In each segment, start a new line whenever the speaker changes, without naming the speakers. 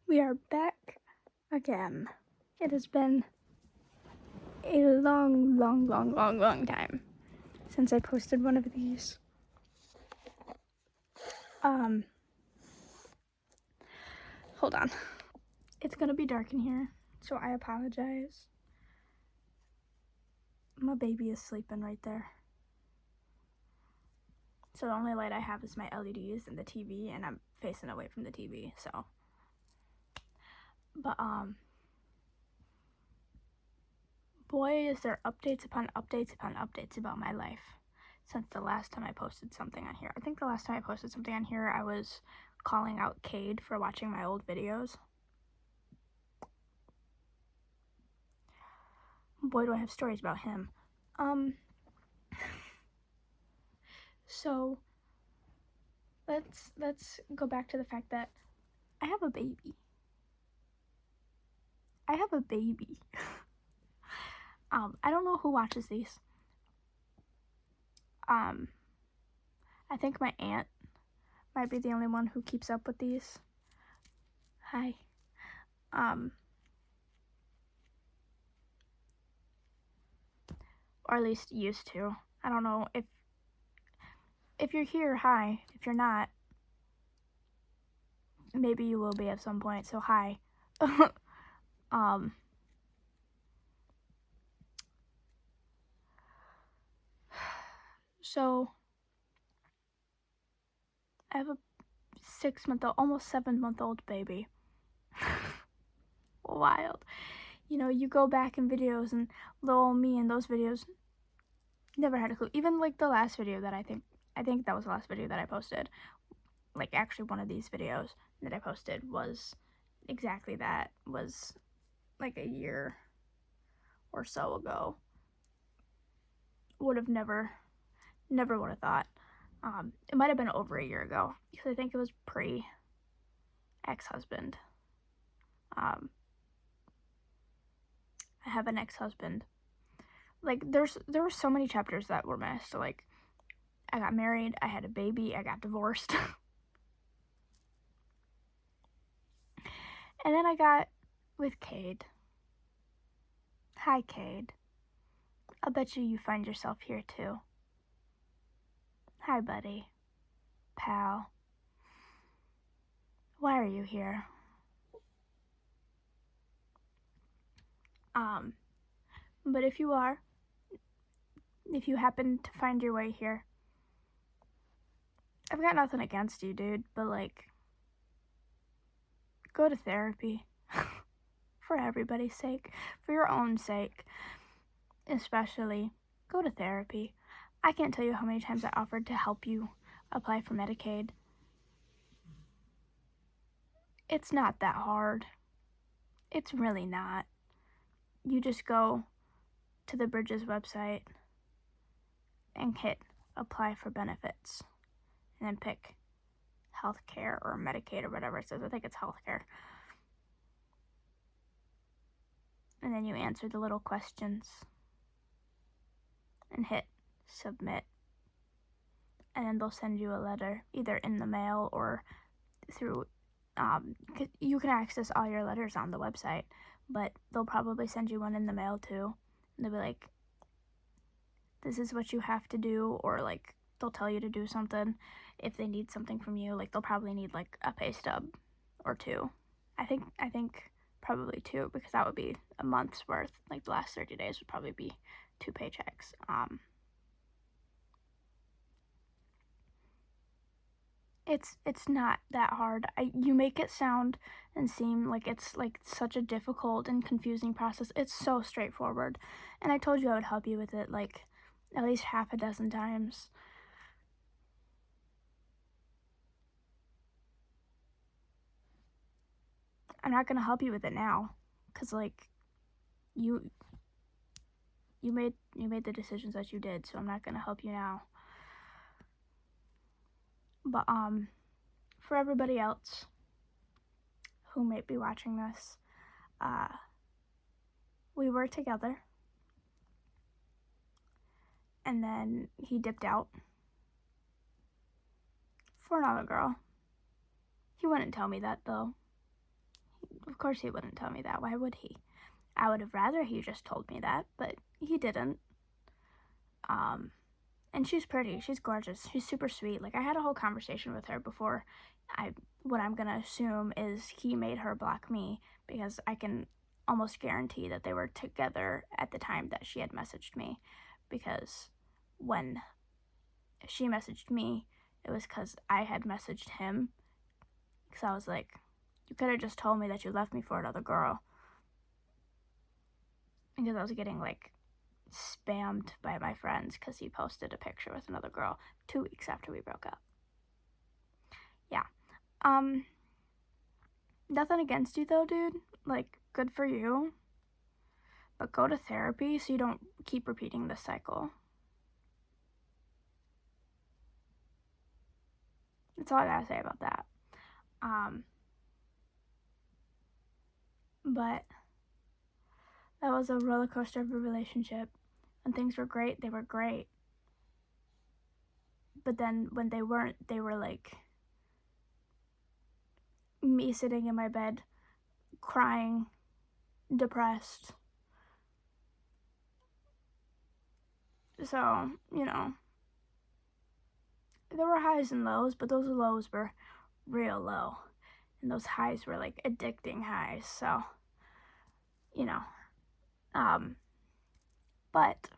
We are back again. It has been a long time since I posted one of these. Hold on. It's gonna be dark in here, so I apologize. My baby is sleeping right there. So the only light I have is my LEDs and the TV, and I'm facing away from the TV, so. But, boy, is there updates upon updates upon updates about my life since the last time I posted something on here. I think the last time I posted something on here, I was calling out Cade for watching my old videos. Boy, do I have stories about him. So let's go back to the fact that I have a baby. I don't know who watches these. I think my aunt might be the only one who keeps up with these. Hi. Or at least used to. I don't know if you're here, hi. If you're not, maybe you will be at some point, so hi. So I have a 6-month-old, almost 7-month-old baby. Wild. You know, you go back in videos and little me in those videos never had a clue. Even like the last video that I think that was the last video that I posted. Like actually one of these videos that I posted was exactly that. Was like a year or so ago. Would have never would have thought. It might have been over a year ago because I think it was pre-ex-husband. I have an ex-husband. Like there were so many chapters that were missed. Like I got married, I had a baby, I got divorced. And then I got with Cade. Hi, Cade. I'll bet you find yourself here too. Hi, buddy. Pal. Why are you here? But if you happen to find your way here, I've got nothing against you, dude, but like, go to therapy. For everybody's sake. For your own sake. Especially, go to therapy. I can't tell you how many times I offered to help you apply for Medicaid. It's not that hard. It's really not. You just go to the Bridges website and hit apply for benefits and then pick healthcare or Medicaid or whatever it says. I think it's healthcare. And then you answer the little questions and hit submit. And then they'll send you a letter either in the mail or through you can access all your letters on the website, but they'll probably send you one in the mail too. And they'll be like, this is what you have to do, or like they'll tell you to do something if they need something from you. Like they'll probably need like a pay stub or two. I think probably two, because that would be a month's worth. Like the last 30 days would probably be 2 paychecks. It's not that hard. You make it sound and seem like it's like such a difficult and confusing process. It's so straightforward. And I told you I would help you with it like at least half a dozen times. I'm not gonna help you with it now, cause like you made the decisions that you did, so I'm not gonna help you now. But for everybody else who might be watching this, we were together, and then he dipped out for another girl. He wouldn't tell me that though. Of course he wouldn't tell me that. Why would he? I would have rather he just told me that, but he didn't. And she's pretty. She's gorgeous. She's super sweet. Like, I had a whole conversation with her before what I'm gonna assume is he made her block me, because I can almost guarantee that they were together at the time that she had messaged me, because when she messaged me, it was because I had messaged him, because I was like, you could have just told me that you left me for another girl, because I was getting, like, spammed by my friends because he posted a picture with another girl 2 weeks after we broke up. Yeah. Nothing against you though, dude. Like, good for you. But go to therapy so you don't keep repeating this cycle. That's all I gotta say about that. But that was a roller coaster of a relationship. When things were great, they were great. But then when they weren't, they were like me sitting in my bed, crying, depressed. So, you know, there were highs and lows, but those lows were real low. And those highs were like addicting highs. So, you know, but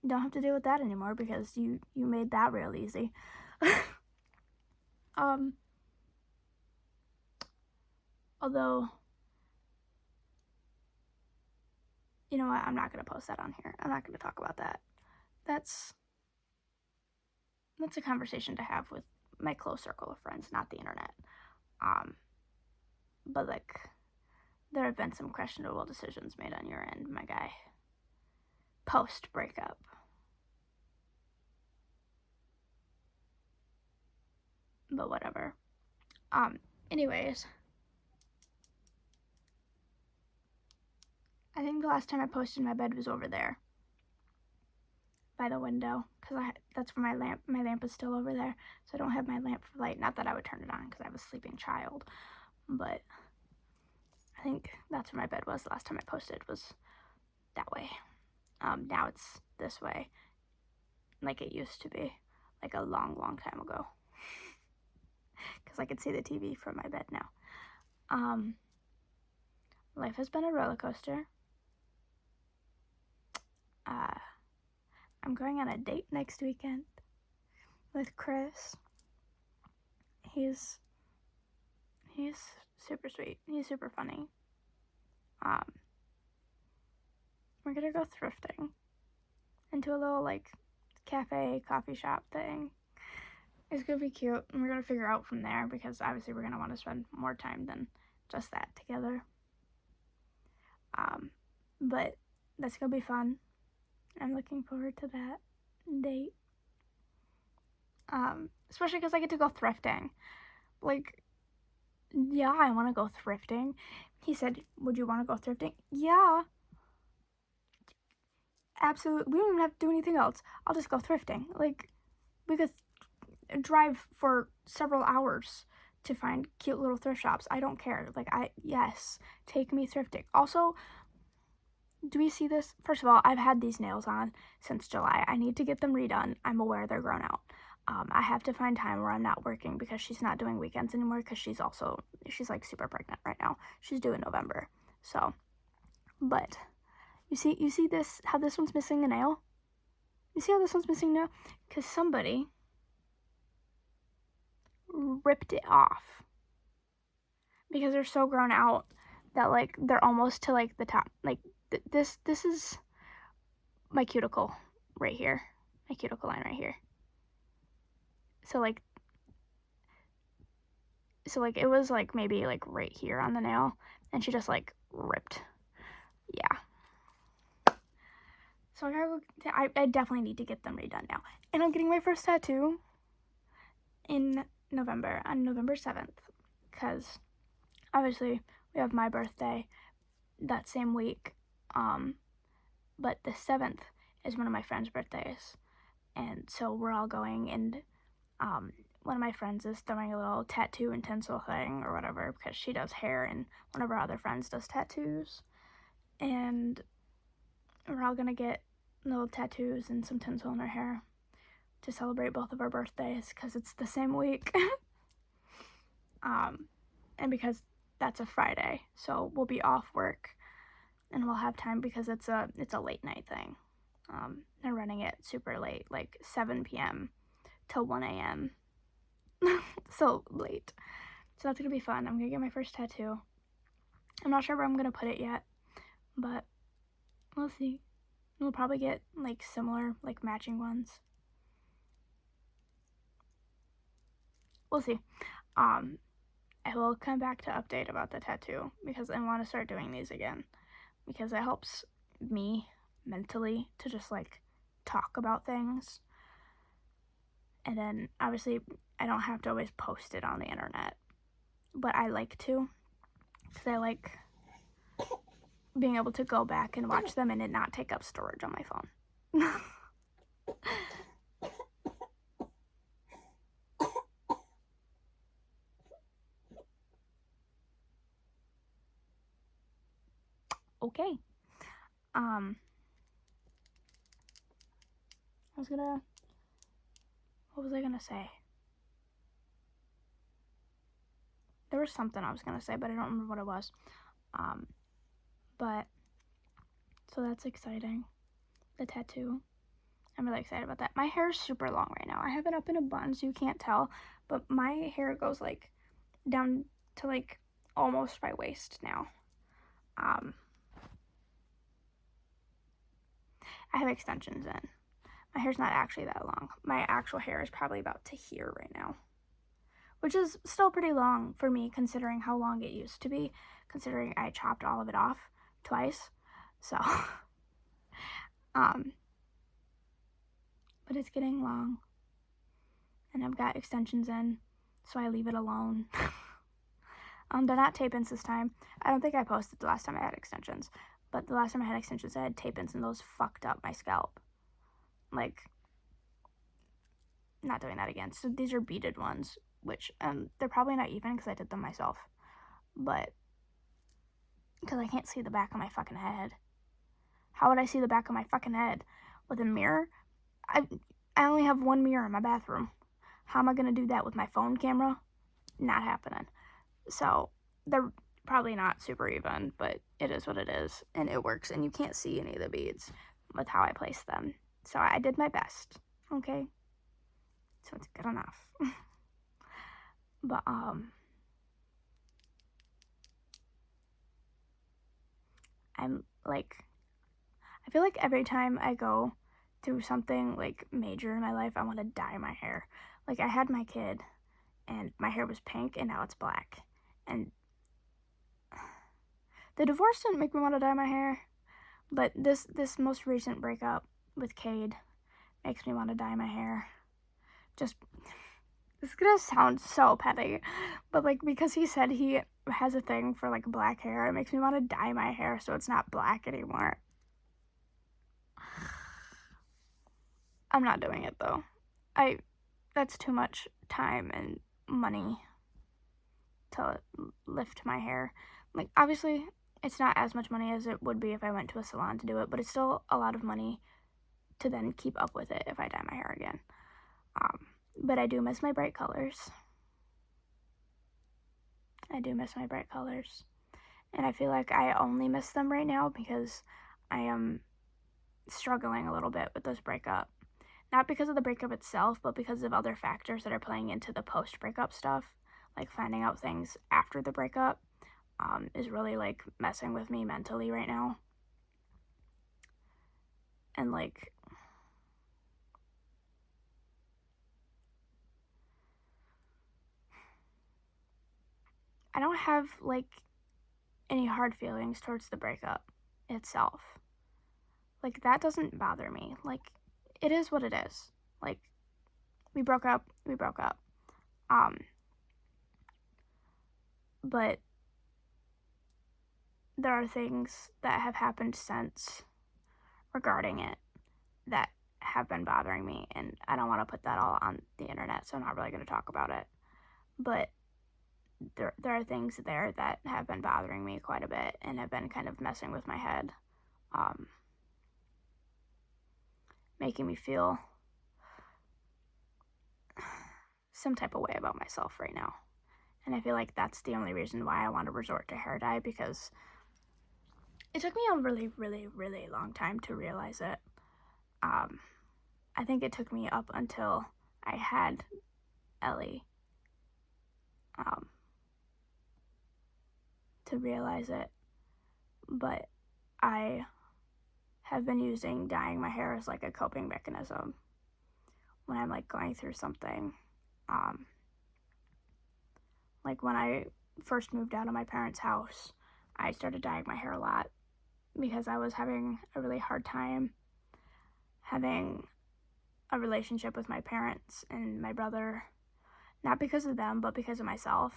you don't have to deal with that anymore because you made that real easy. Although, you know what, I'm not going to post that on here. I'm not going to talk about that. That's a conversation to have with my close circle of friends, not the internet. But like, there have been some questionable decisions made on your end, my guy. Post breakup. But whatever. Anyways, I think the last time I posted my bed was over there by the window, because that's where my lamp is still over there, so I don't have my lamp for light. Not that I would turn it on because I have a sleeping child, but I think that's where my bed was the last time I posted, was that way. Now it's this way, like it used to be, like a long time ago, because I could see the TV from my bed now. Life has been a roller coaster. I'm going on a date next weekend with Chris. He's super sweet. He's super funny. We're gonna go thrifting into a little like cafe, coffee shop thing. It's gonna be cute, and we're gonna figure out from there, because obviously we're gonna want to spend more time than just that together. But that's gonna be fun. I'm looking forward to that date. Especially because I get to go thrifting. Like, yeah, I want to go thrifting. He said, would you want to go thrifting? Yeah. Absolutely. We don't even have to do anything else. I'll just go thrifting. Like, we could drive for several hours to find cute little thrift shops. I don't care. Like, yes, take me thrifting. Also, do we see this? First of all, I've had these nails on since July. I need to get them redone. I'm aware they're grown out. I have to find time where I'm not working, because she's not doing weekends anymore, because she's like super pregnant right now. She's due in November. So, but you see this, how this one's missing a nail? You see how this one's missing a nail? Because somebody ripped it off, because they're so grown out that like they're almost to like the top. Like this is my cuticle right here, my cuticle line right here. So like it was like maybe like right here on the nail, and she just like ripped. Yeah. So I definitely need to get them redone now. And I'm getting my first tattoo in November, on November 7th, because obviously we have my birthday that same week. But the 7th is one of my friend's birthdays, and so we're all going, and one of my friends is throwing a little tattoo and tinsel thing or whatever, because she does hair and one of our other friends does tattoos. And we're all gonna get little tattoos and some tinsel in our hair to celebrate both of our birthdays, because it's the same week. And because that's a Friday, so we'll be off work and we'll have time, because it's a late night thing. They're running it super late, like 7 p.m. till 1 a.m. So late. So that's gonna be fun. I'm gonna get my first tattoo. I'm not sure where I'm gonna put it yet, but we'll see. We'll probably get like similar, like matching ones. We'll see. I will come back to update about the tattoo, because I want to start doing these again, because it helps me mentally to just like talk about things. And then obviously I don't have to always post it on the internet, but I like to, because I like being able to go back and watch them and it not take up storage on my phone. Okay. What was I gonna say? There was something I was gonna say, but I don't remember what it was. But, so that's exciting. The tattoo. I'm really excited about that. My hair is super long right now. I have it up in a bun, so you can't tell, but my hair goes like down to like almost my waist now. I have extensions in. My hair's not actually that long. My actual hair is probably about to here right now, which is still pretty long for me considering how long it used to be, considering I chopped all of it off twice. So, but it's getting long, and I've got extensions in, so I leave it alone. They're not tape-ins this time. I don't think I posted the last time I had extensions, but the last time I had extensions, I had tape-ins, and those fucked up my scalp. Like, not doing that again. So these are beaded ones, which, they're probably not even because I did them myself, but because I can't see the back of my fucking head. How would I see the back of my fucking head? With a mirror? I only have one mirror in my bathroom. How am I gonna do that with my phone camera? Not happening. So they're probably not super even, but it is what it is, and it works, and you can't see any of the beads with how I place them. So I did my best, okay? So it's good enough. But, I'm like, I feel like every time I go through something like major in my life, I want to dye my hair. Like, I had my kid and my hair was pink and now it's black. And the divorce didn't make me want to dye my hair, but this most recent breakup with Cade makes me want to dye my hair. Just, this is gonna sound so petty, but like, because he said he has a thing for like black hair, it makes me want to dye my hair so it's not black anymore. I'm not doing it though. That's too much time and money to lift my hair. Like, obviously it's not as much money as it would be if I went to a salon to do it, but it's still a lot of money to then keep up with it if I dye my hair again. But I do miss my bright colors. I do miss my bright colors. And I feel like I only miss them right now because I am struggling a little bit with this breakup. Not because of the breakup itself, but because of other factors that are playing into the post-breakup stuff. Like, finding out things after the breakup is really, like, messing with me mentally right now. And, like, I don't have, like, any hard feelings towards the breakup itself. Like, that doesn't bother me. Like, it is what it is. Like, we broke up. But there are things that have happened since regarding it that have been bothering me, and I don't want to put that all on the internet, so I'm not really going to talk about it. But there are things there that have been bothering me quite a bit and have been kind of messing with my head, making me feel some type of way about myself right now. And I feel like that's the only reason why I want to resort to hair dye, because it took me a really, really, really long time to realize it. I think it took me up until I had Ellie to realize it. But I have been using dyeing my hair as like a coping mechanism when I'm like going through something. Like when I first moved out of my parents' house, I started dyeing my hair a lot because I was having a really hard time having a relationship with my parents and my brother, not because of them, but because of myself,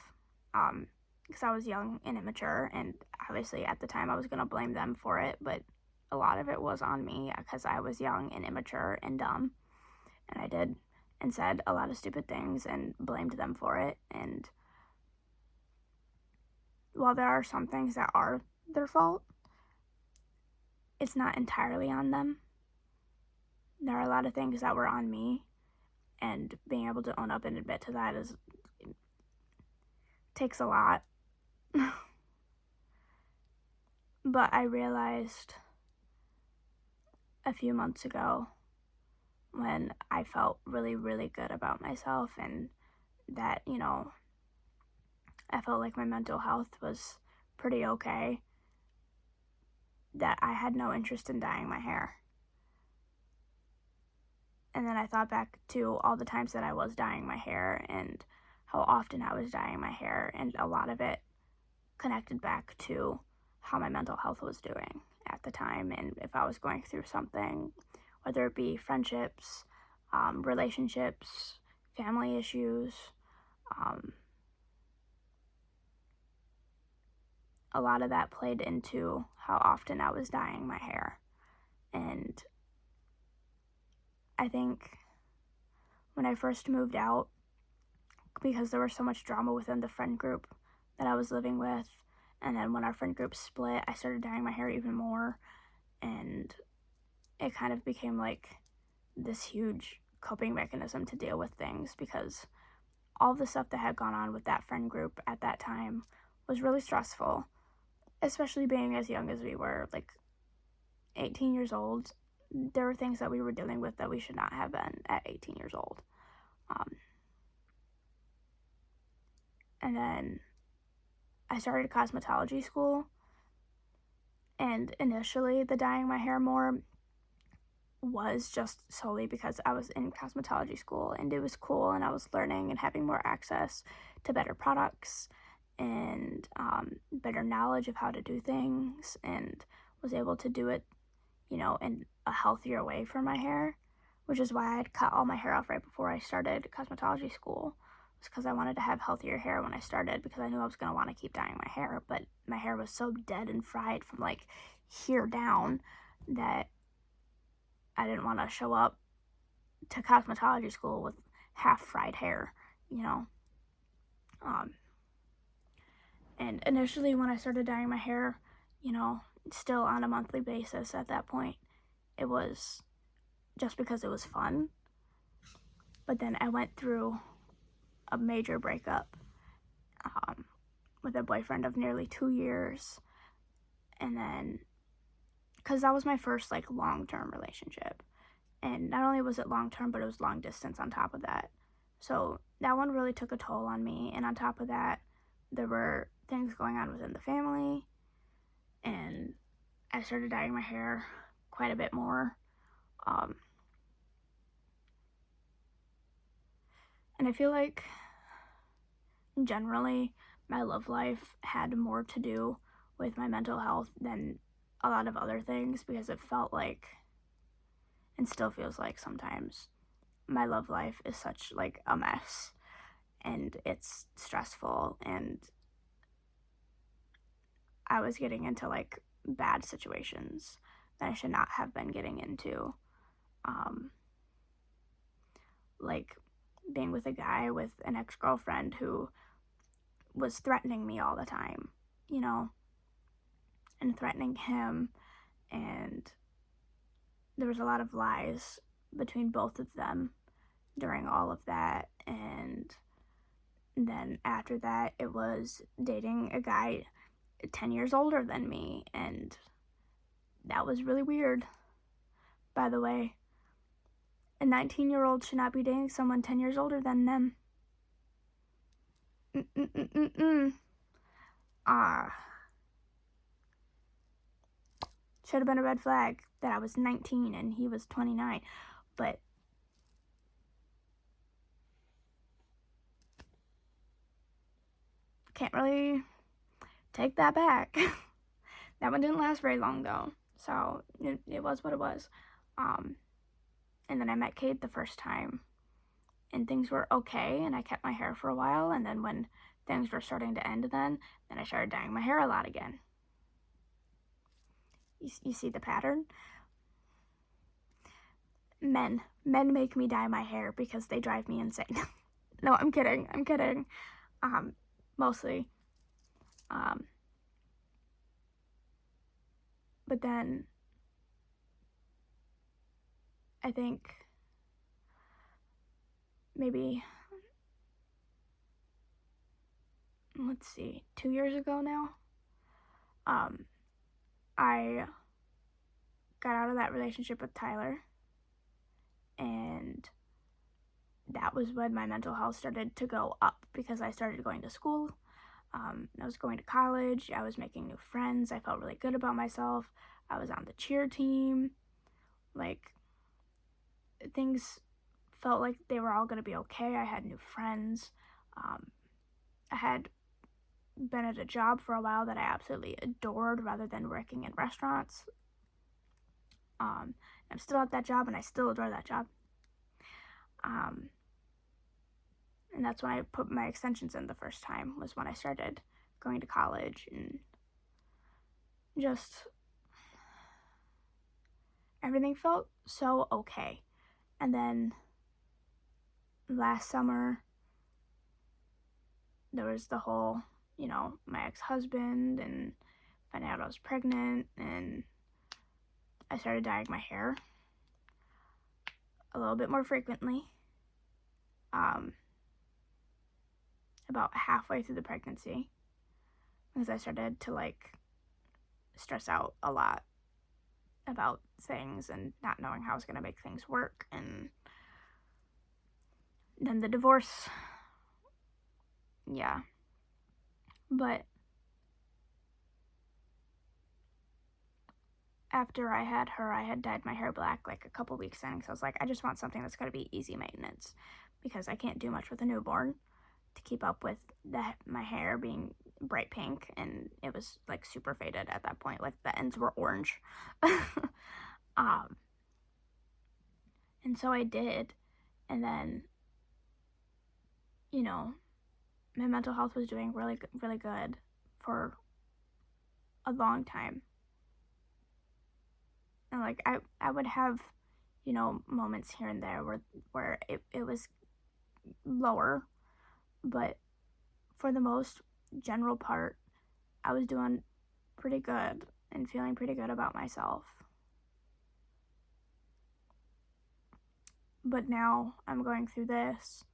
because I was young and immature, and obviously at the time I was going to blame them for it, but a lot of it was on me because I was young and immature and dumb, and I did and said a lot of stupid things and blamed them for it. And while there are some things that are their fault, it's not entirely on them. There are a lot of things that were on me, and being able to own up and admit to that takes a lot. But I realized a few months ago, when I felt really, really good about myself, and that, I felt like my mental health was pretty okay, that I had no interest in dyeing my hair. And then I thought back to all the times that I was dyeing my hair and how often I was dyeing my hair, and a lot of it connected back to how my mental health was doing at the time, and if I was going through something, whether it be friendships, relationships, family issues. A lot of that played into how often I was dyeing my hair. And I think when I first moved out, because there was so much drama within the friend group that I was living with, and then when our friend group split, I started dyeing my hair even more, and it kind of became like this huge coping mechanism to deal with things, because all the stuff that had gone on with that friend group at that time was really stressful, especially being as young as we were, like 18 years old. There were things that we were dealing with that we should not have been at 18 years old. And then I started cosmetology school, and initially the dyeing my hair more was just solely because I was in cosmetology school and it was cool, and I was learning and having more access to better products and better knowledge of how to do things, and was able to do it, in a healthier way for my hair, which is why I had cut all my hair off right before I started cosmetology school. It's because I wanted to have healthier hair when I started, because I knew I was going to want to keep dyeing my hair, but my hair was so dead and fried from like here down that I didn't want to show up to cosmetology school with half fried hair, And initially when I started dyeing my hair, still on a monthly basis at that point, it was just because it was fun. But then I went through a major breakup with a boyfriend of nearly 2 years. And then, because that was my first like long-term relationship. And not only was it long-term, but it was long distance on top of that. So that one really took a toll on me. And on top of that, there were things going on within the family. And I started dyeing my hair quite a bit more. And I feel like generally my love life had more to do with my mental health than a lot of other things, because it felt like, and still feels like sometimes, my love life is such like a mess, and it's stressful, and I was getting into like bad situations that I should not have been getting into. like being with a guy with an ex-girlfriend who was threatening me all the time, and threatening him, and there was a lot of lies between both of them during all of that. And then after that, it was dating a guy 10 years older than me, and that was really weird. By the way, a 19-year-old should not be dating someone 10 years older than them. Should have been a red flag that I was 19 and he was 29, but can't really take that back. That one didn't last very long though, so it was what it was. And then I met Kate the first time, and things were okay, and I kept my hair for a while, and then when things were starting to end then I started dyeing my hair a lot again. You see the pattern? Men make me dye my hair because they drive me insane. No, I'm kidding. Mostly. But then I think maybe, 2 years ago now, I got out of that relationship with Tyler, and that was when my mental health started to go up because I started going to school. I was going to college. I was making new friends. I felt really good about myself. I was on the cheer team. Like, things felt like they were all going to be okay. I had new friends. I had been at a job for a while that I absolutely adored rather than working in restaurants. I'm still at that job and I still adore that job. And that's when I put my extensions in the first time, was when I started going to college, and just everything felt so okay. And then last summer, there was the whole, my ex-husband, and finding out I was pregnant, and I started dyeing my hair a little bit more frequently. About halfway through the pregnancy, because I started to stress out a lot about things and not knowing how I was going to make things work. And then the divorce. Yeah. But after I had her, I had dyed my hair black a couple weeks in, because I was like, I just want something that's going to be easy maintenance, because I can't do much with a newborn to keep up with my hair being bright pink, and it was super faded at that point. The ends were orange. And so I did, and then my mental health was doing really, really good for a long time. And I would have moments here and there where it was lower, but for the most general part, I was doing pretty good and feeling pretty good about myself. But now I'm going through this,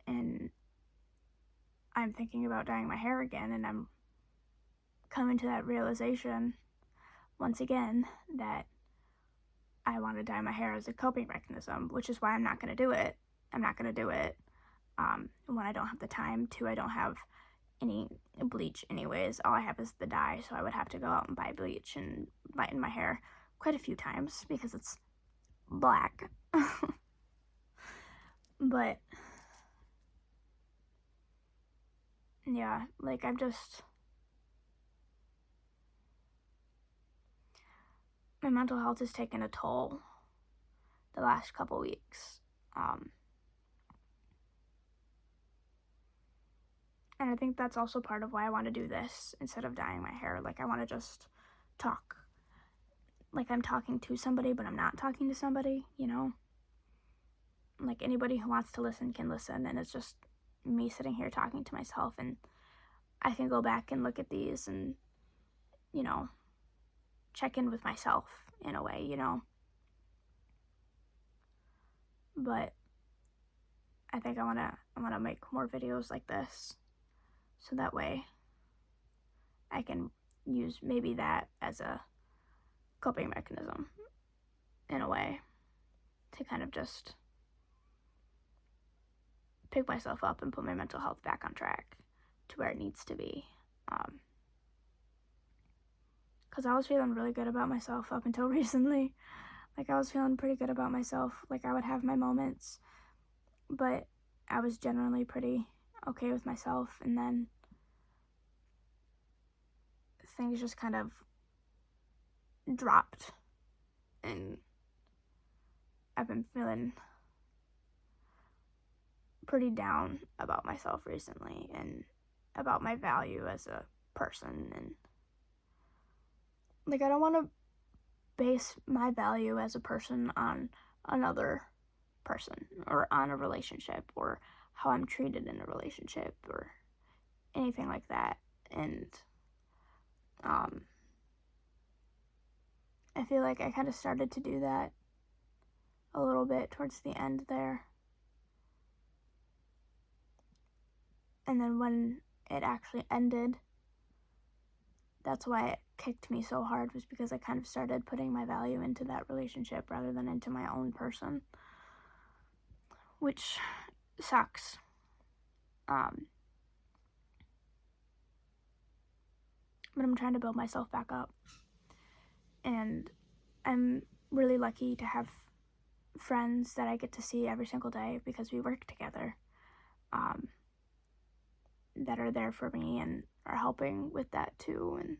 and I'm thinking about dyeing my hair again, and I'm coming to that realization once again that I want to dye my hair as a coping mechanism, which is why I'm not going to do it. I'm not going to do it when I don't have the time to. I don't have any bleach anyways. All I have is the dye, so I would have to go out and buy bleach and lighten my hair quite a few times because it's black. But yeah, I'm just, my mental health has taken a toll the last couple weeks. And I think that's also part of why I want to do this instead of dyeing my hair. I want to just talk like I'm talking to somebody, but I'm not talking to somebody, you know? Like anybody who wants to listen can listen, and it's just me sitting here talking to myself, and I can go back and look at these and, you know, check in with myself in a way, you know? But I think I wanna make more videos like this, so that way I can use maybe that as a coping mechanism in a way to kind of just pick myself up and put my mental health back on track to where it needs to be. Because I was feeling really good about myself up until recently. Like, I was feeling pretty good about myself. Like, I would have my moments, but I was generally pretty okay with myself. And then things just kind of dropped. And I've been feeling pretty down about myself recently and about my value as a person. And, like, I don't want to base my value as a person on another person or on a relationship or how I'm treated in a relationship or anything like that. And I feel like I kind of started to do that a little bit towards the end there. And then when it actually ended, that's why it kicked me so hard, was because I kind of started putting my value into that relationship rather than into my own person, which sucks. But I'm trying to build myself back up. And I'm really lucky to have friends that I get to see every single day because we work together, that are there for me and are helping with that too, and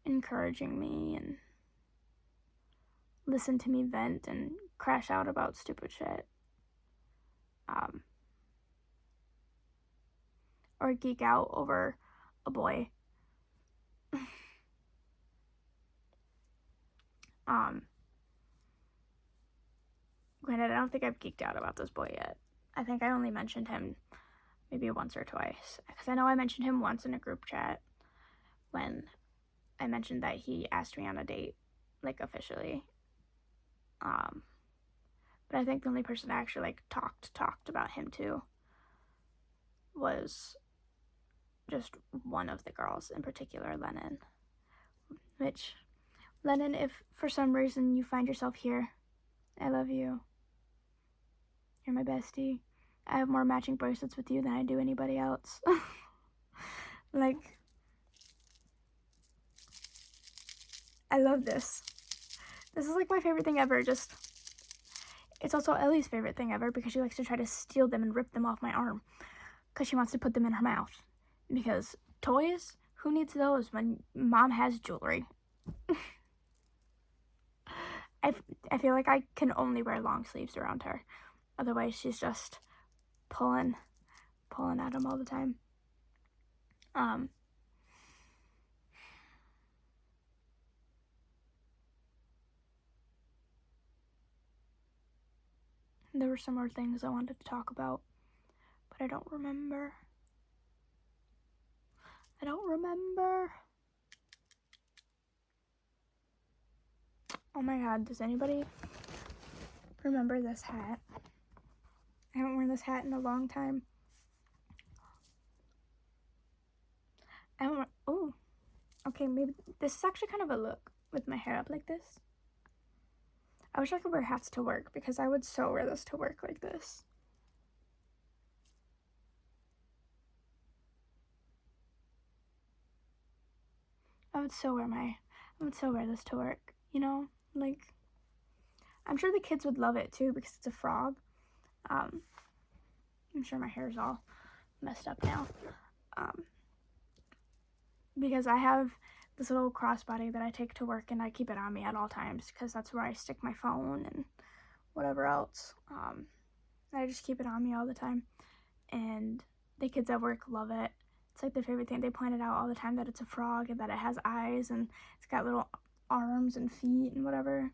encouraging me and listen to me vent and crash out about stupid shit. Or geek out over a boy. Granted, I don't think I've geeked out about this boy yet. I think I only mentioned him maybe once or twice, because I know I mentioned him once in a group chat when I mentioned that he asked me on a date, like, officially. But I think the only person I actually, like, talked about him to was just one of the girls in particular, Lennon. Which, Lennon, if for some reason you find yourself here, I love you. You're my bestie. I have more matching bracelets with you than I do anybody else. Like, I love this. This is like my favorite thing ever. Just, it's also Ellie's favorite thing ever because she likes to try to steal them and rip them off my arm because she wants to put them in her mouth. Because toys, who needs those when mom has jewelry? I feel like I can only wear long sleeves around her. Otherwise, she's just pulling at them all the time. There were some more things I wanted to talk about, but I don't remember. Oh my god, does anybody remember this hat? I haven't worn this hat in a long time. Oh, okay, maybe this is actually kind of a look with my hair up like this. I wish I could wear hats to work because I would so wear this to work like this. I would so wear this to work, you know? Like, I'm sure the kids would love it too because it's a frog. I'm sure my hair's all messed up now. Because I have this little crossbody that I take to work and I keep it on me at all times because that's where I stick my phone and whatever else. I just keep it on me all the time. And the kids at work love it. It's like their favorite thing. They point it out all the time that it's a frog and that it has eyes and it's got little arms and feet and whatever.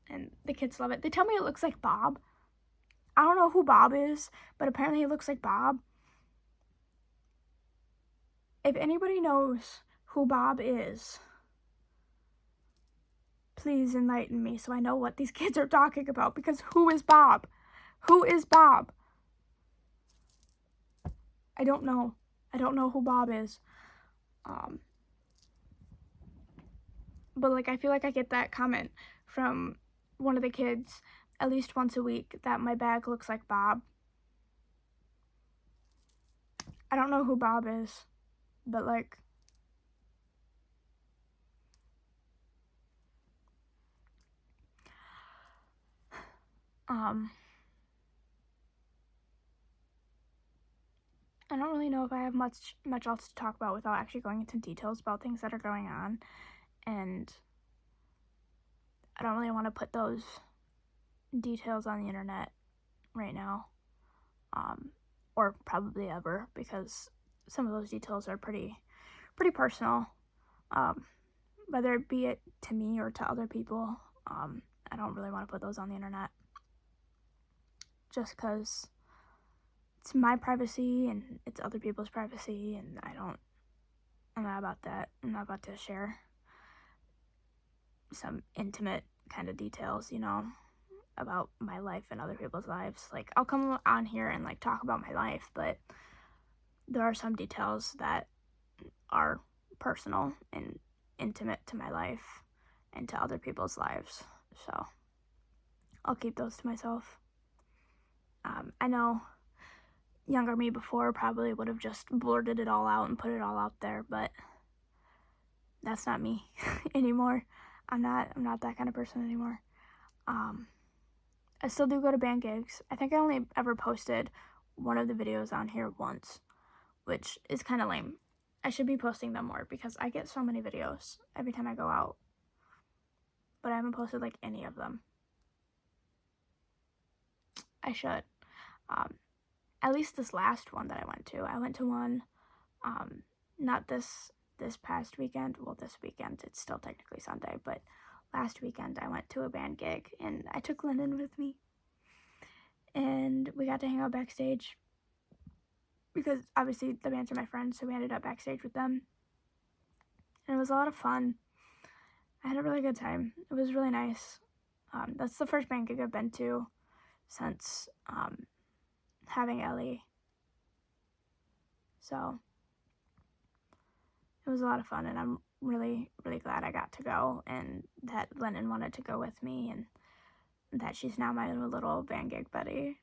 And the kids love it. They tell me it looks like Bob. I don't know who Bob is, but apparently it looks like Bob. If anybody knows who Bob is, please enlighten me so I know what these kids are talking about, because who is Bob? Who is Bob? I don't know. I don't know who Bob is. But like, I feel like I get that comment from one of the kids at least once a week that my bag looks like Bob. I don't know who Bob is, but like, I don't really know if I have much else to talk about without actually going into details about things that are going on, and I don't really want to put those details on the internet right now, or probably ever, because some of those details are pretty personal, whether it be it to me or to other people. I don't really want to put those on the internet, just because it's my privacy and it's other people's privacy, and I'm not about that. I'm not about to share some intimate kind of details, about my life and other people's lives. Like, I'll come on here and like talk about my life, but there are some details that are personal and intimate to my life and to other people's lives, so I'll keep those to myself. I know younger me before probably would have just blurted it all out and put it all out there, but that's not me anymore. I'm not that kind of person anymore. I still do go to band gigs. I think I only ever posted one of the videos on here once, which is kind of lame. I should be posting them more because I get so many videos every time I go out, but I haven't posted like any of them. I should. At least this last one that I went to one, not this past weekend. Well, this weekend, it's still technically Sunday, but last weekend I went to a band gig and I took Lennon with me, and we got to hang out backstage because obviously the bands are my friends, so we ended up backstage with them, and it was a lot of fun. I had a really good time. It was really nice. That's the first band gig I've been to since having Ellie, so it was a lot of fun, and I'm really glad I got to go, and that Lennon wanted to go with me, and that she's now my little band gig buddy,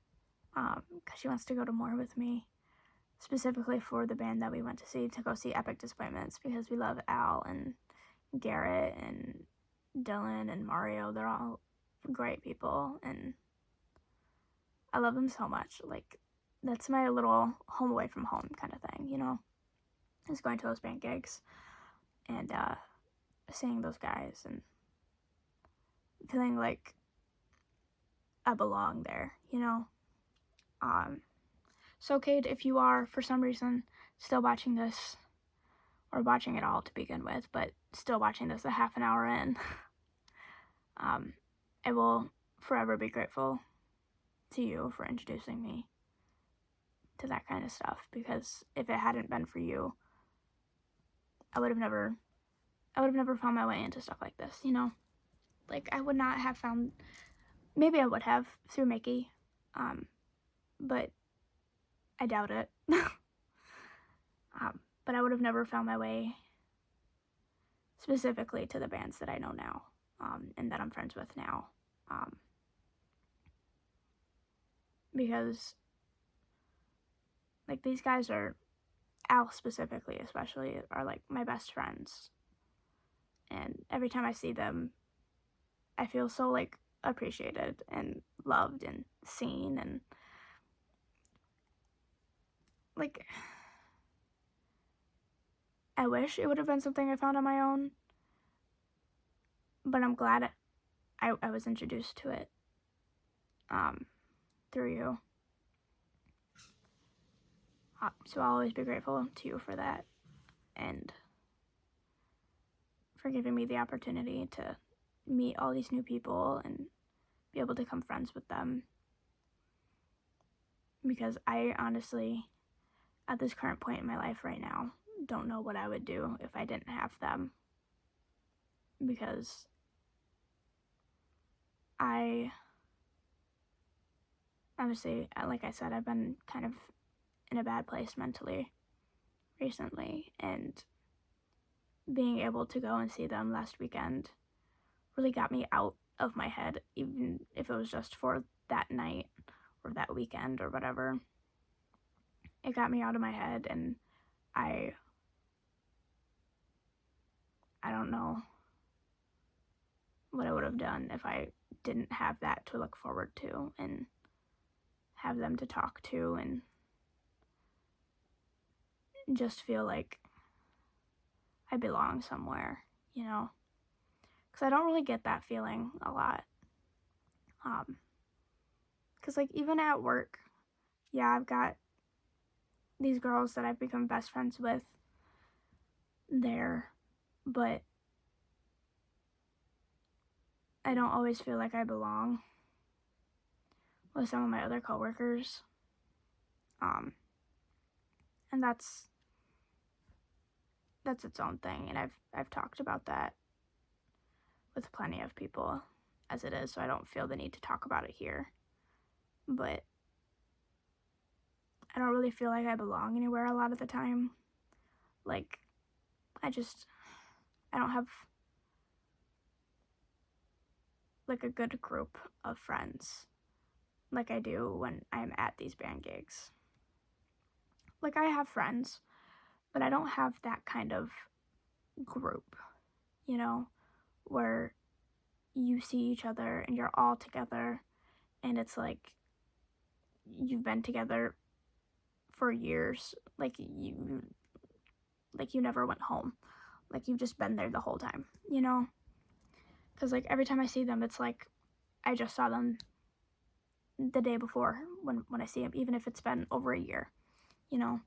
because she wants to go to more with me, specifically for the band that we went to go see Epic Disappointments, because we love Al and Garrett and Dylan and Mario. They're all great people, and I love them so much. Like, that's my little home away from home kind of thing, is going to those band gigs and seeing those guys and feeling like I belong there, So, Cade, if you are, for some reason, still watching this, or watching it all to begin with, but still watching this a half an hour in, I will forever be grateful to you for introducing me to that kind of stuff, because if it hadn't been for you, I would have never found my way into stuff like this, Like, I would not have found, maybe I would have through Mickey, but I doubt it. But I would have never found my way specifically to the bands that I know now, and that I'm friends with now, because, like, these guys are, Al specifically, especially, are, like, my best friends, and every time I see them, I feel so, like, appreciated and loved and seen, and, like, I wish it would have been something I found on my own, but I'm glad I was introduced to it, through you. So I'll always be grateful to you for that, and for giving me the opportunity to meet all these new people and be able to become friends with them. Because I honestly, at this current point in my life right now, don't know what I would do if I didn't have them. Because I, honestly, like I said, I've been kind of in a bad place mentally recently, and being able to go and see them last weekend really got me out of my head, even if it was just for that night or that weekend or whatever. It got me out of my head, and I don't know what I would have done if I didn't have that to look forward to and have them to talk to and just feel like I belong somewhere, you know? Because I don't really get that feeling a lot. Because, like, even at work, yeah, I've got these girls that I've become best friends with there, but I don't always feel like I belong with some of my other coworkers. And that's its own thing, and I've talked about that with plenty of people as it is, so I don't feel the need to talk about it here. But I don't really feel like I belong anywhere a lot of the time. Like, I don't have like a good group of friends like I do when I'm at these band gigs. Like, I have friends, but I don't have that kind of group, you know, where you see each other and you're all together and it's like you've been together for years, like you never went home, like you've just been there the whole time, you know? Because like every time I see them, it's like I just saw them the day before when I see them, even if it's been over a year, you know?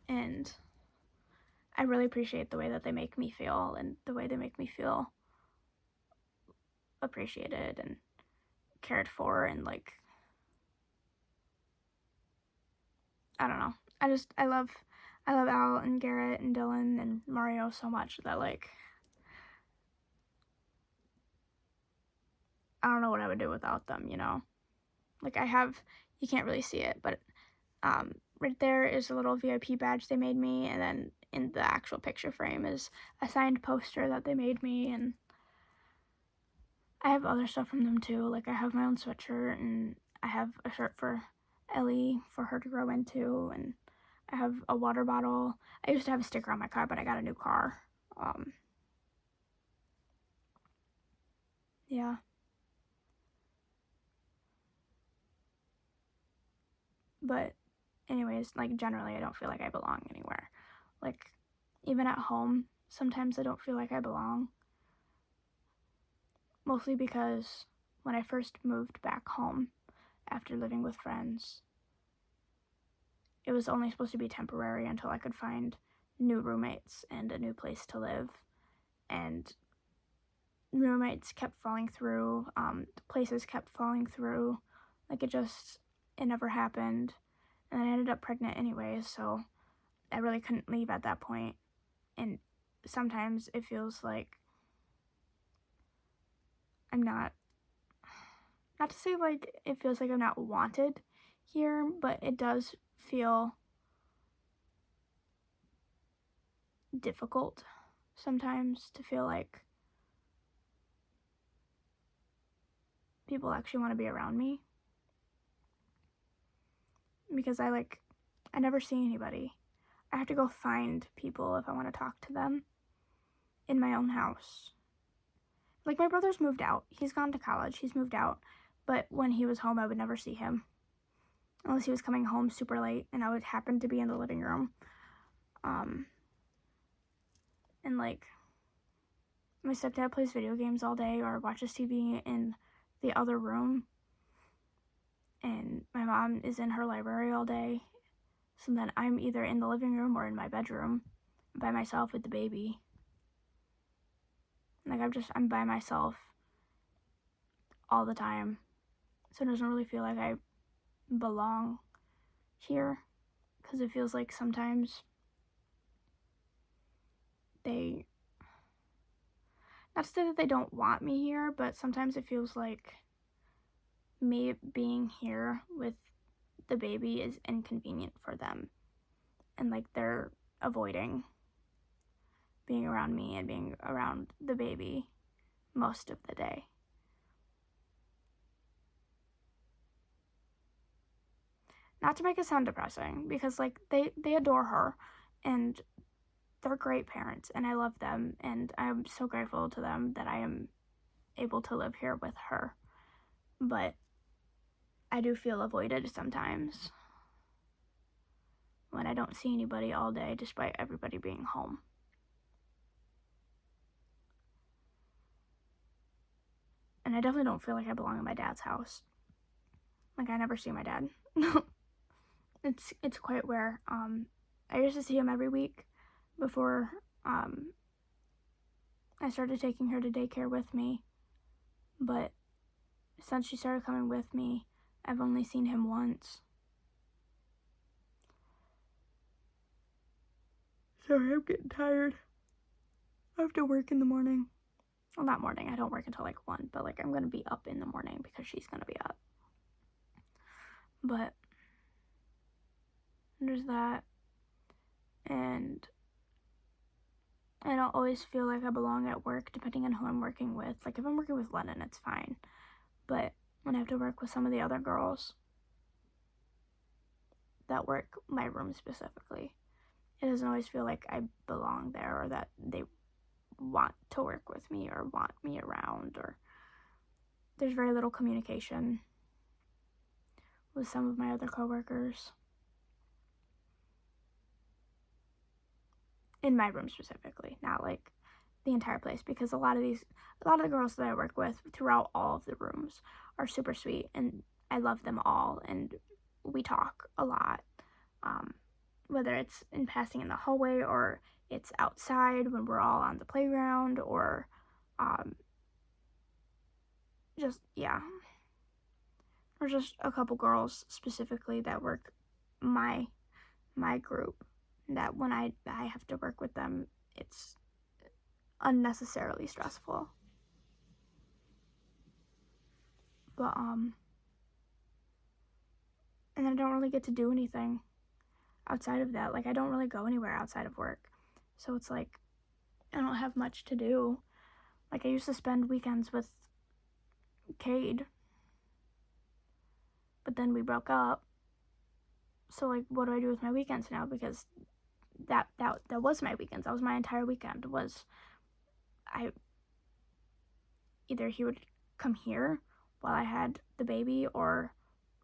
And I really appreciate the way that they make me feel and the way they make me feel appreciated and cared for, and like, I don't know. I love Al and Garrett and Dylan and Mario so much that like I don't know what I would do without them, you know? Like, you can't really see it, but right there is a little VIP badge they made me, and then in the actual picture frame is a signed poster that they made me, and I have other stuff from them too. Like, I have my own sweatshirt, and I have a shirt for Ellie for her to grow into, and I have a water bottle. I used to have a sticker on my car, but I got a new car. Yeah. But anyways, like, generally I don't feel like I belong anywhere. Like, even at home, sometimes I don't feel like I belong. Mostly because when I first moved back home after living with friends, it was only supposed to be temporary until I could find new roommates and a new place to live. And roommates kept falling through, places kept falling through. Like, it never happened. And I ended up pregnant anyways, so I really couldn't leave at that point. And sometimes it feels like I'm not to say like it feels like I'm not wanted here, but it does feel difficult sometimes to feel like people actually want to be around me. Because I never see anybody. I have to go find people if I want to talk to them in my own house. Like, my brother's moved out. He's gone to college. He's moved out. But when he was home, I would never see him. Unless he was coming home super late and I would happen to be in the living room. And like, my stepdad plays video games all day or watches TV in the other room. And my mom is in her library all day. So then I'm either in the living room or in my bedroom by myself with the baby. Like, I'm by myself all the time, so it doesn't really feel like I belong here, because it feels like sometimes they, not to say that they don't want me here, but sometimes it feels like me being here with the baby is inconvenient for them, and like they're avoiding being around me and being around the baby most of the day. Not to make it sound depressing, because like they adore her and they're great parents and I love them and I'm so grateful to them that I am able to live here with her. But I do feel avoided sometimes when I don't see anybody all day despite everybody being home. And I definitely don't feel like I belong in my dad's house. Like, I never see my dad. It's quite rare. I used to see him every week before I started taking her to daycare with me, but since she started coming with me, I've only seen him once. Sorry, I'm getting tired. I have to work in the morning. Well, not morning, I don't work until like 1, but like I'm gonna be up in the morning because she's gonna be up. But there's that, and I don't always feel like I belong at work depending on who I'm working with. Like, if I'm working with Lennon, it's fine, but when I have to work with some of the other girls that work my room specifically, it doesn't always feel like I belong there or that they want to work with me or want me around, or there's very little communication with some of my other coworkers. In my room specifically, not like the entire place, because a lot of the girls that I work with throughout all of the rooms are super sweet and I love them all and we talk a lot, whether it's in passing in the hallway or it's outside when we're all on the playground, or just, yeah, or just a couple girls specifically that work my group, that when I have to work with them, it's unnecessarily stressful. But and I don't really get to do anything outside of that. Like, I don't really go anywhere outside of work, so it's like I don't have much to do. Like, I used to spend weekends with Cade, but then we broke up, so like, what do I do with my weekends now? Because that was my weekends. That was my entire weekend. Was I either he would come here while I had the baby, or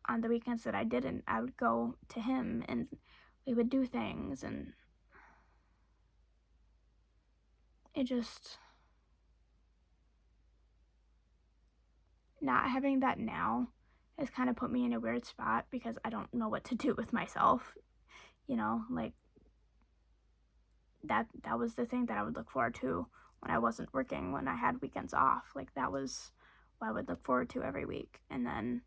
on the weekends that I didn't, I would go to him and we would do things, and it just, not having that now has kind of put me in a weird spot because I don't know what to do with myself, like that was the thing that I would look forward to when I wasn't working, when I had weekends off. Like, that was what I would look forward to every week, and then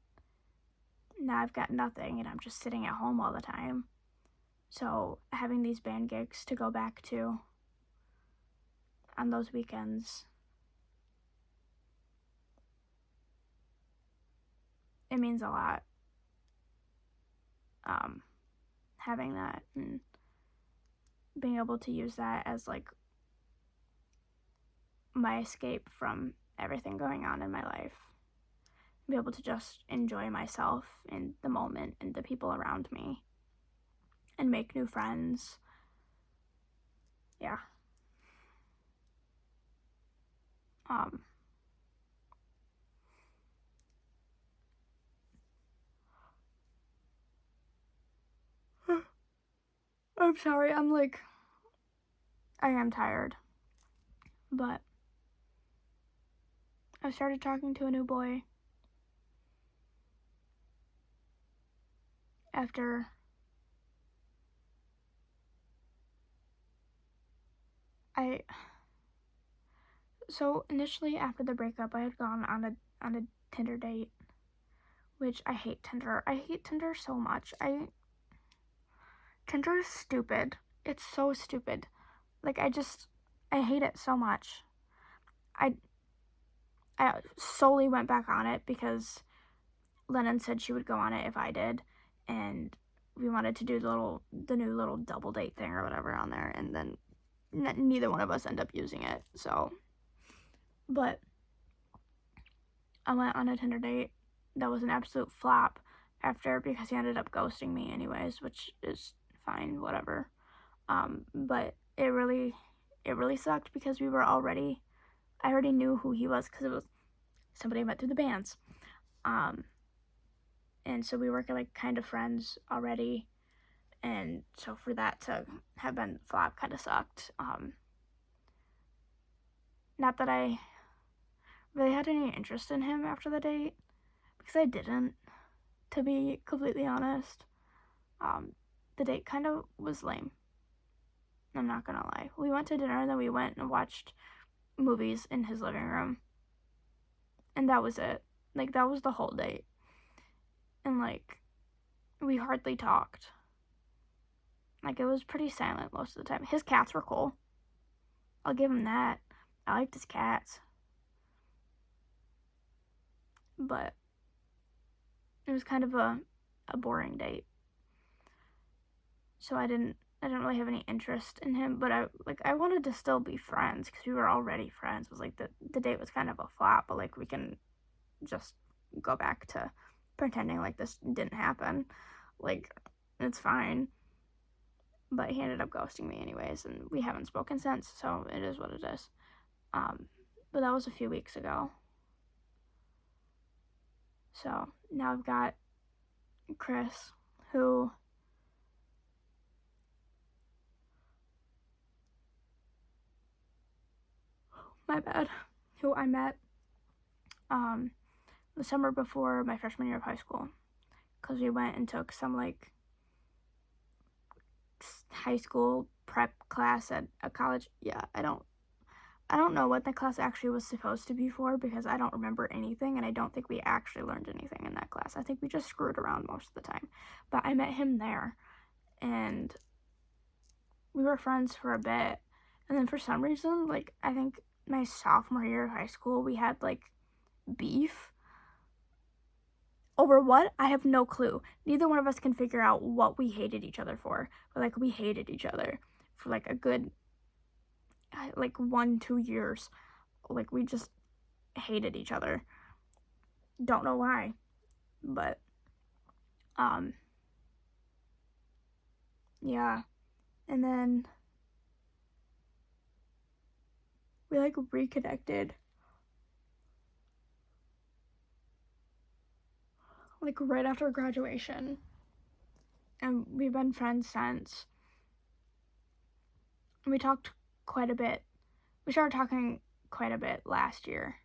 now I've got nothing and I'm just sitting at home all the time. So having these band gigs to go back to on those weekends, it means a lot. Having that and being able to use that as like my escape from everything going on in my life. Be able to just enjoy myself in the moment and the people around me and make new friends. Yeah. I'm sorry, I am tired, but I started talking to a new boy after So initially after the breakup, I had gone on a Tinder date, which I hate Tinder. I hate Tinder so much. Tinder is stupid. It's so stupid. Like I hate it so much. I I solely went back on it because Lennon said she would go on it if I did, and we wanted to do the new little double date thing or whatever on there, and then neither one of us end up using it. So, but I went on a Tinder date that was an absolute flop after because he ended up ghosting me anyways, which is fine, whatever. But it really sucked because I already knew who he was because it was somebody I met through the bands. And so we were like kind of friends already, and so for that to have been flop kind of sucked. Not that I really had any interest in him after the date, because I didn't, to be completely honest. The date kind of was lame. I'm not gonna lie. We went to dinner, and then we went and watched movies in his living room, and that was it. Like, that was the whole date. And like, we hardly talked. Like, it was pretty silent most of the time. His cats were cool. I'll give him that. I liked his cats. But it was kind of a boring date. So I didn't really have any interest in him, but I wanted to still be friends because we were already friends. It was like the date was kind of a flop, but like we can just go back to pretending like this didn't happen. Like, it's fine. But he ended up ghosting me anyways, and we haven't spoken since, so it is what it is. But that was a few weeks ago. So now I've got Chris, who who I met the summer before my freshman year of high school, because we went and took some like high school prep class at a college. Yeah, I don't know what the class actually was supposed to be for because I don't remember anything, and I don't think we actually learned anything in that class. I think we just screwed around most of the time. But I met him there, and we were friends for a bit. And then for some reason, like, I think my sophomore year of high school, we had like beef. Over what? I have no clue. Neither one of us can figure out what we hated each other for. But like, we hated each other for like a good like 1-2 years. Like, we just hated each other. Don't know why. But yeah. And then we like reconnected like right after graduation. And we've been friends since. We talked quite a bit. We started talking quite a bit last year.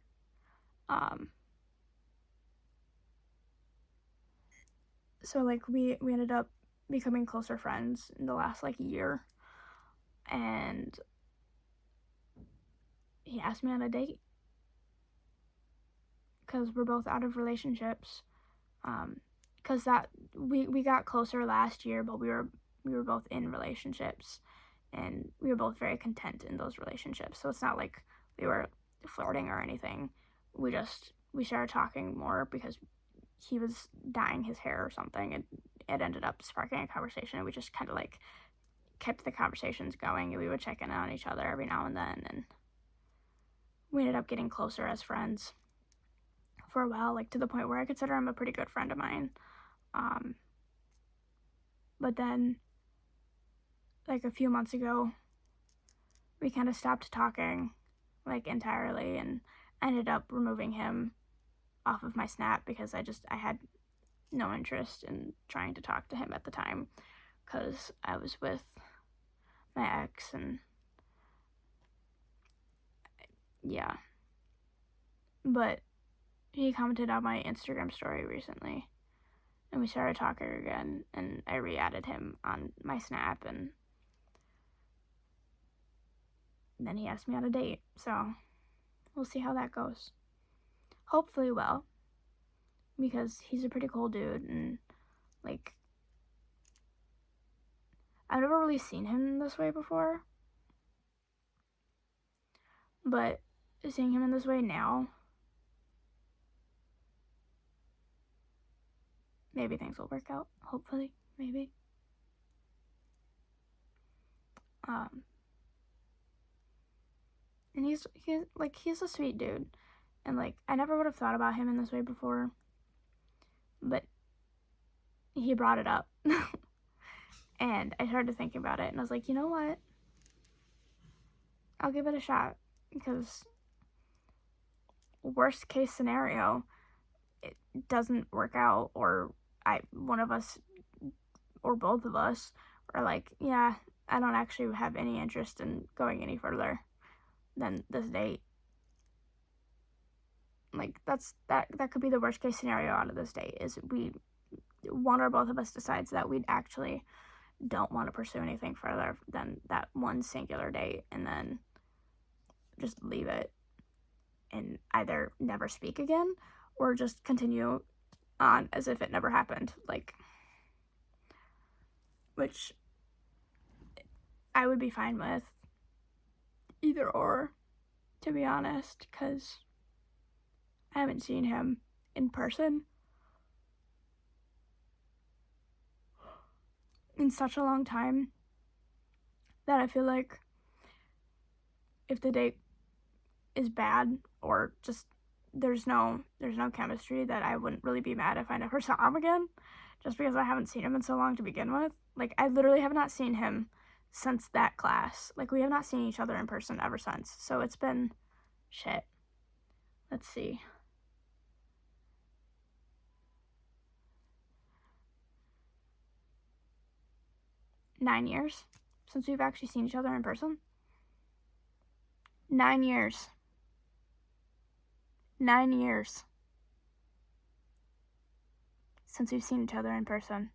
So like we ended up becoming closer friends in the last like year, and he asked me on a date because we're both out of relationships. Because that we got closer last year, but we were both in relationships, and we were both very content in those relationships. So it's not like we were flirting or anything. We started talking more because he was dyeing his hair or something, and it ended up sparking a conversation, and we just kind of like kept the conversations going, and we would check in on each other every now and then, and we ended up getting closer as friends for a while, like to the point where I consider him a pretty good friend of mine. But then like a few months ago, we kind of stopped talking like entirely, and ended up removing him off of my Snap because I had no interest in trying to talk to him at the time because I was with my ex, and yeah. But he commented on my Instagram story recently, and we started talking again, and I re-added him on my Snap, and then he asked me on a date. So we'll see how that goes. Hopefully well, because he's a pretty cool dude, and like, I've never really seen him this way before, but seeing him in this way now, maybe things will work out. Hopefully, maybe. And he's a sweet dude, and like, I never would have thought about him in this way before, but he brought it up. And I started thinking about it, and I was like, you know what? I'll give it a shot, because worst case scenario, it doesn't work out, or one of us or both of us are like, yeah, I don't actually have any interest in going any further than this date. Like, that could be the worst case scenario out of this date, is one or both of us decides that we actually don't want to pursue anything further than that one singular date, and then just leave it and either never speak again or just continue on as if it never happened, like, which I would be fine with either or, to be honest, because I haven't seen him in person in such a long time that I feel like if the date is bad, or just there's no chemistry, that I wouldn't really be mad if I never saw him again, just because I haven't seen him in so long to begin with. Like, I literally have not seen him since that class. Like, we have not seen each other in person ever since. So it's been shit. Let's see. Nine years since we've actually seen each other in person. 9 years. 9 years since we've seen each other in person.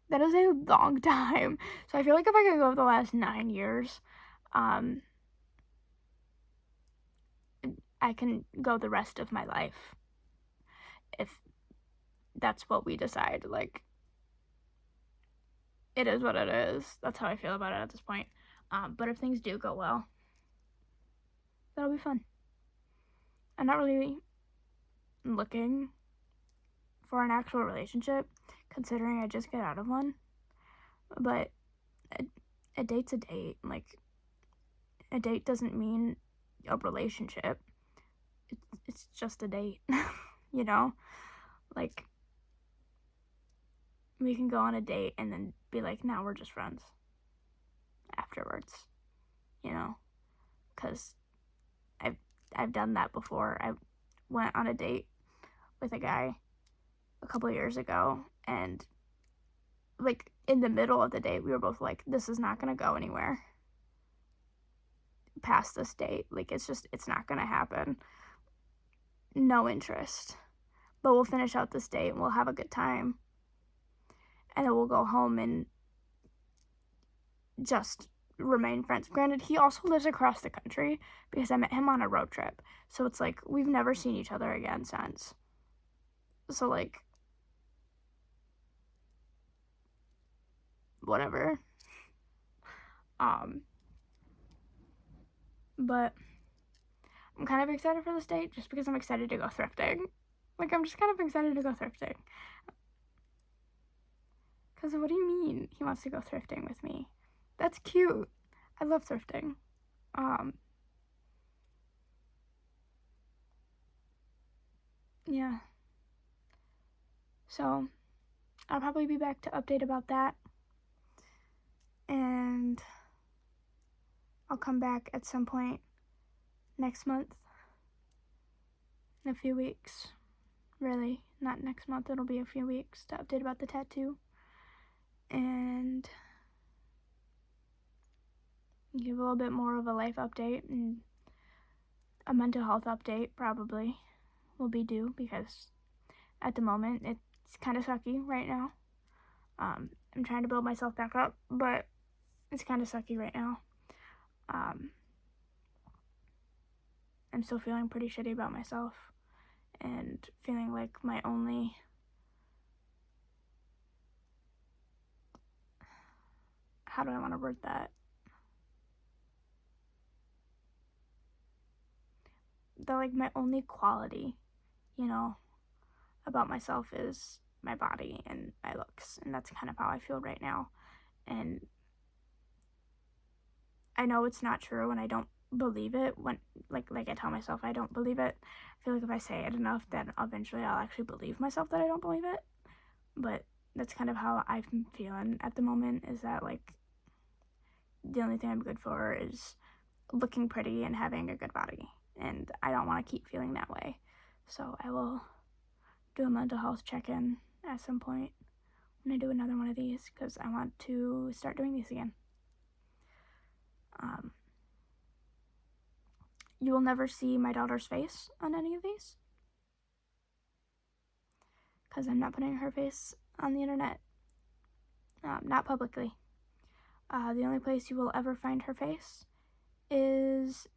That is a long time. So I feel like if I could go over the last 9 years, I can go the rest of my life, if that's what we decide. Like, it is what it is. That's how I feel about it at this point. But if things do go well, that'll be fun. I'm not really looking for an actual relationship, considering I just got out of one. But a date's a date. Like, a date doesn't mean a relationship. It's just a date, you know? Like, we can go on a date and then be like, now we're just friends afterwards, you know? Because I've done that before. I went on a date with a guy a couple of years ago, and like, in the middle of the date, we were both like, this is not gonna go anywhere past this date. Like, it's not gonna happen. No interest. But we'll finish out this date and we'll have a good time, and then we'll go home and just remain friends. Granted, he also lives across the country, because I met him on a road trip. So it's like, we've never seen each other again since. So, like, whatever. But I'm kind of excited for this date, just because I'm excited to go thrifting. Like, I'm just kind of excited to go thrifting. Because what do you mean he wants to go thrifting with me? That's cute. I love thrifting. Yeah. So, I'll probably be back to update about that. And I'll come back at some point next month. In a few weeks. Really, not next month, it'll be a few weeks to update about the tattoo. And give a little bit more of a life update, and a mental health update probably will be due, because at the moment it's kind of sucky right now. I'm trying to build myself back up, but it's kind of sucky right now. I'm still feeling pretty shitty about myself and feeling like my only how do I want to word that? That like my only quality, you know, about myself is my body and my looks, and that's kind of how I feel right now. And I know it's not true, and I don't believe it when like I tell myself I don't believe it. I feel like if I say it enough, then eventually I'll actually believe myself that I don't believe it. But that's kind of how I'm feeling at the moment, is that like the only thing I'm good for is looking pretty and having a good body, and I don't want to keep feeling that way. So I will do a mental health check-in at some point when I do another one of these, because I want to start doing these again. You will never see my daughter's face on any of these, because I'm not putting her face on the internet, not publicly. The only place you will ever find her face is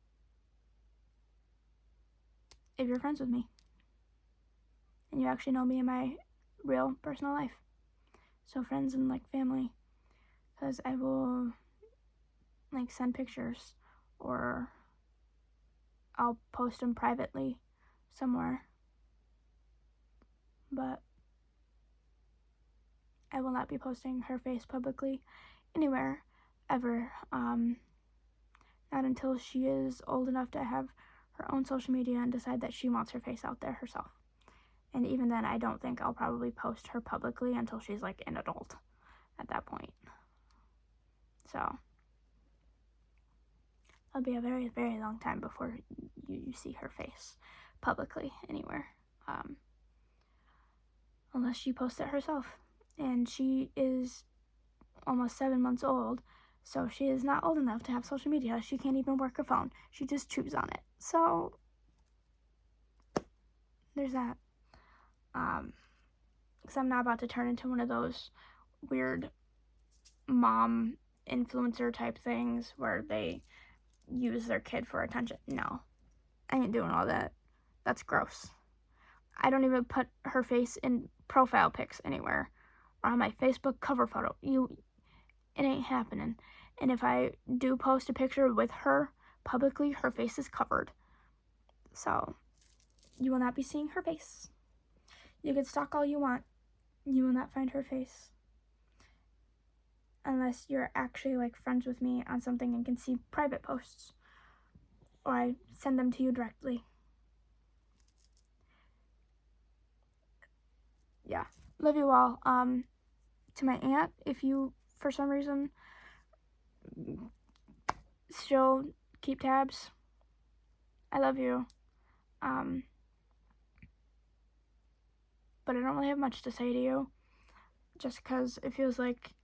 if you're friends with me and you actually know me in my real personal life. So friends and like family, because I will like send pictures, or I'll post them privately somewhere, but I will not be posting her face publicly anywhere ever. Not until she is old enough to have her own social media and decide that she wants her face out there herself. And even then, I don't think I'll probably post her publicly until she's like an adult at that point. So it'll be a very, very long time before you see her face publicly anywhere, unless she posts it herself. And she is almost 7 months old, so she is not old enough to have social media. She can't even work her phone. She just chews on it. So there's that. Because I'm not about to turn into one of those weird mom influencer type things where they use their kid for attention. No, I ain't doing all that. That's gross. I don't even put her face in profile pics anywhere or on my Facebook cover photo. It ain't happening. And if I do post a picture with her publicly, her face is covered. So you will not be seeing her face. You can stalk all you want. You will not find her face. Unless you're actually like friends with me on something and can see private posts, or I send them to you directly. Yeah, love you all. To my aunt, if you for some reason still keep tabs, I love you. But I don't really have much to say to you, just because it feels like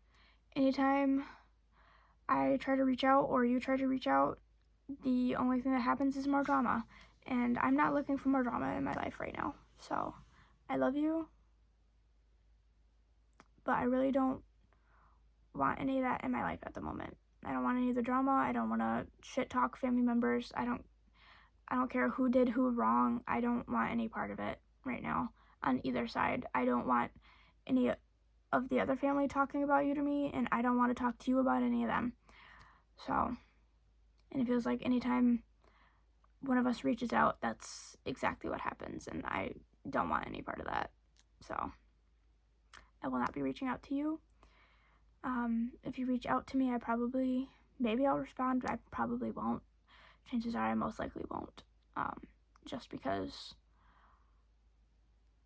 anytime I try to reach out or you try to reach out, the only thing that happens is more drama. And I'm not looking for more drama in my life right now. So I love you, but I really don't want any of that in my life at the moment. I don't want any of the drama. I don't want to shit talk family members. I don't care who did who wrong. I don't want any part of it right now on either side. I don't want any of the other family talking about you to me, and I don't want to talk to you about any of them. So, and it feels like anytime one of us reaches out, that's exactly what happens, and I don't want any part of that. So I will not be reaching out to you. If you reach out to me, maybe I'll respond, but I probably won't. Chances are I most likely won't, just because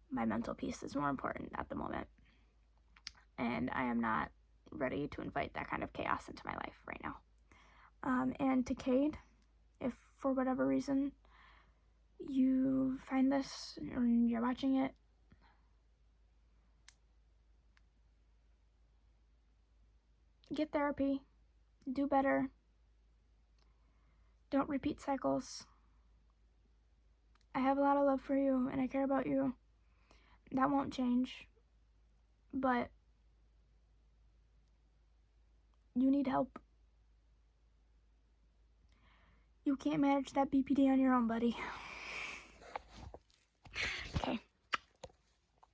my mental peace is more important at the moment, and I am not ready to invite that kind of chaos into my life right now. And to Cade, if for whatever reason you find this or you're watching it, get therapy, do better, don't repeat cycles. I have a lot of love for you and I care about you. That won't change, but you need help. You can't manage that BPD on your own, buddy. Okay,